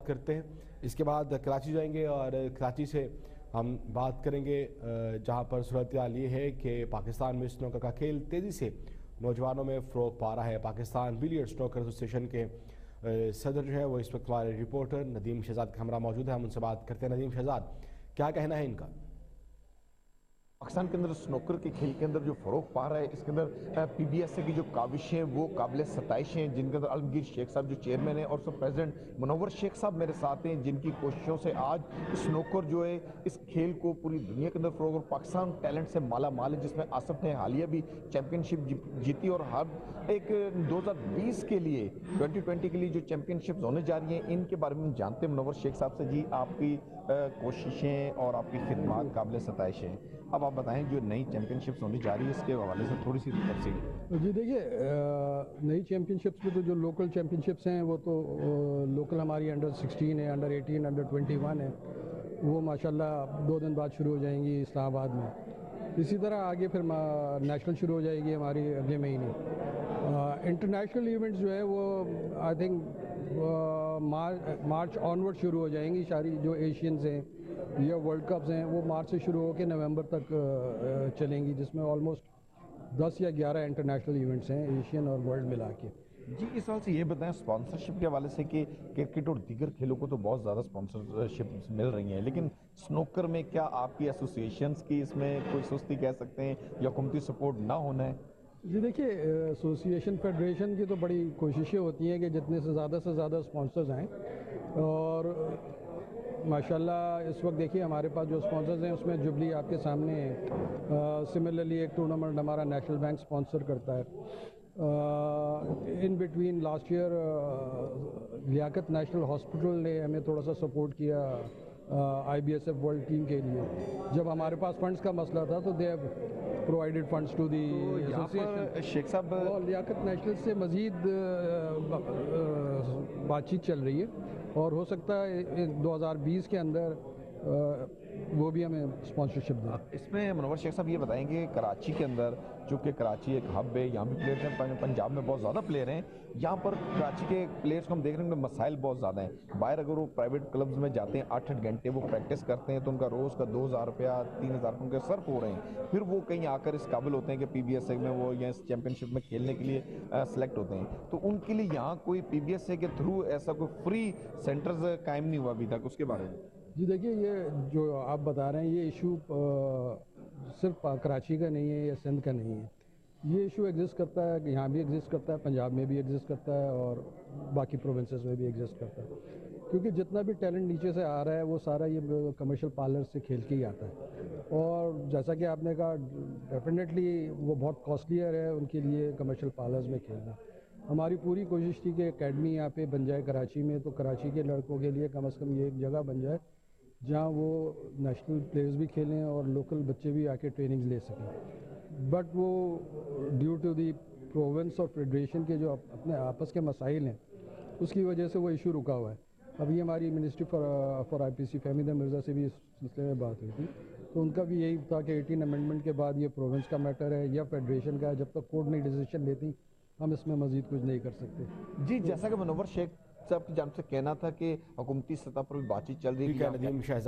کرتے ہیں. اس کے بعد کراچی جائیں گے اور کراچی سے ہم بات کریں گے جہاں پر صورتحال یہ ہے کہ پاکستان میں سنوکر کا کھیل تیزی سے نوجوانوں میں فروغ پا رہا ہے. پاکستان بلیئرڈ سنوکر ایسوسی ایشن کے صدر جو ہے وہ اس وقت ہمارے رپورٹر ندیم شہزاد کا ہمراہ موجود ہے. ہم ان سے بات کرتے ہیں. ندیم شہزاد، کیا کہنا ہے ان کا؟ پاکستان کے اندر سنوکر کے کھیل کے اندر جو فروغ پا رہا ہے، اس کے اندر پی بی ایس اے کی جو کاوشیں وہ قابل ستائش ہیں، جن کے اندر عالمگیر شیخ صاحب جو چیئرمین ہیں اور سب پریزیڈنٹ منور شیخ صاحب میرے ساتھ ہیں، جن کی کوششوں سے آج سنوکر جو ہے اس کھیل کو پوری دنیا کے اندر فروغ، اور پاکستان ٹیلنٹ سے مالا مال ہے، جس میں آصف نے حالیہ بھی چیمپئن شپ جیتی، اور ہر ایک 2020 کے لیے 2020 کے لیے جو چیمپئن شپس ہونے جا رہی ہیں ان کے بارے میں ہم جانتے ہیں منور شیخ صاحب سے. جی، آپ کی کوششیں اور آپ کی خدمات قابل ستائش ہیں. اب آپ بتائیں جو نئی چیمپئن شپس ہونے جا رہی ہے اس کے حوالے سے تھوڑی سی تفصیل. جی دیکھیے، نئی چیمپئن شپس میں تو جو لوکل چیمپئن شپس ہیں وہ تو لوکل ہماری انڈر 16 ہے، انڈر 18، انڈر 21 ہے، وہ ماشاءاللہ 2 دن بعد شروع ہو جائیں گی اسلام آباد میں. اسی طرح آگے پھر نیشنل شروع ہو جائے گی ہماری اگلے مہینے. انٹرنیشنل ایونٹس جو ہے وہ آئی تھنک مارچ آنورڈ شروع ہو جائیں گی. ساری جو ایشینز ہیں یا ورلڈ کپس ہیں وہ مارچ سے شروع ہو کے نومبر تک چلیں گی، جس میں آلموسٹ 10 یا 11 انٹرنیشنل ایونٹس ہیں ایشین اور ورلڈ ملا کے. جی، اس سوال سے یہ بتائیں اسپانسرشپ کے حوالے سے کہ کرکٹ اور دیگر کھیلوں کو تو بہت زیادہ اسپانسرشپ مل رہی ہیں، لیکن سنوکر میں کیا آپ کی ایسوسیشنز کی اس میں کوئی سستی کہہ سکتے ہیں یا حکومتی سپورٹ نہ ہونا ہے؟ جی دیکھیے، ایسوسیشن فیڈریشن کی تو بڑی کوششیں ہوتی ہیں کہ جتنے سے زیادہ اسپانسرز آئیں، اور ماشاءاللہ اس وقت دیکھیے ہمارے پاس جو اسپانسرز ہیں اس میں جبلی آپ کے سامنے ہے. سملرلی ایک ٹورنامنٹ ہمارا نیشنل بینک اسپانسر کرتا ہے. In between last year Liaquat national hospital نے ہمیں تھوڑا سا سپورٹ کیا I B S F world team کے لیے. جب ہمارے پاس فنڈز کا مسئلہ تھا تو they have provided funds to the association. شیخ صاحب، اور لیاقت نیشنل سے مزید بات چیت چل رہی ہے اور ہو سکتا ہے 2020 کے اندر وہ بھی ہمیں اسپانسرشپ دیں. اس میں منور شیخ صاحب یہ بتائیں کہ کراچی کے اندر، چونکہ کراچی ایک ہب ہے، یہاں بھی پلیئرز ہیں، پنجاب میں بہت زیادہ پلیئر ہیں، یہاں پر کراچی کے پلیئرز کو ہم دیکھ رہے ہیں کہ مسائل بہت زیادہ ہیں. باہر اگر وہ پرائیویٹ کلبز میں جاتے ہیں 8-8 گھنٹے وہ پریکٹس کرتے ہیں تو ان کا روز کا 2000 روپیہ 3000 روپے ان کے صرف ہو رہے ہیں. پھر وہ کہیں آ کر اس قابل ہوتے ہیں کہ پی بی ایس اے میں وہ یا اس چیمپئن شپ میں کھیلنے کے لیے سلیکٹ ہوتے ہیں، تو ان کے لیے یہاں کوئی پی بی ایس اے کے تھرو ایسا کوئی فری سینٹرز قائم نہیں ہوا ابھی تک، اس کے بارے میں؟ جی دیکھیے، یہ جو آپ بتا رہے ہیں یہ ایشو صرف کراچی کا نہیں ہے یا سندھ کا نہیں ہے. یہ ایشو ایگزسٹ کرتا ہے کہ یہاں بھی ایگزسٹ کرتا ہے، پنجاب میں بھی ایگزسٹ کرتا ہے اور باقی پروونسز میں بھی ایگزسٹ کرتا ہے. کیونکہ جتنا بھی ٹیلنٹ نیچے سے آ رہا ہے وہ سارا یہ کمرشل پارلر سے کھیل کے ہی آتا ہے. اور جیسا کہ آپ نے کہا ڈیفینیٹلی وہ بہت کاسٹلیئر ہے ان کے لیے کمرشل پارلرز میں کھیلنا. ہماری پوری کوشش تھی کہ اکیڈمی یہاں پہ بن جائے کراچی میں، تو کراچی کے لڑکوں کے لیے کم از کم یہ ایک جگہ بن جائے جہاں وہ نیشنل پلیئرز بھی کھیلیں اور لوکل بچے بھی آ کے ٹریننگز لے سکیں. بٹ وہ ڈیو ٹو دی پروونس اور فیڈریشن کے جو اپنے آپس کے مسائل ہیں اس کی وجہ سے وہ ایشو رکا ہوا ہے. ابھی ہماری منسٹری فار آئی پی سی فہمیدہ مرزا سے بھی اس سلسلے میں بات ہوئی تھی، تو ان کا بھی یہی تھا کہ 18 امینڈمنٹ کے بعد یہ پروونس کا میٹر ہے یا فیڈریشن کا ہے، جب تک کورٹ نہیں ڈیسیشن لیتی ہم اس میں مزید کچھ نہیں کر سکتے. جی، جیسا کہ منور شیخ صاحب کی جانب سے کہنا تھا کہ حکومتی سطح پر بھی بات چیت چل رہی ہے. ندیم شہزاد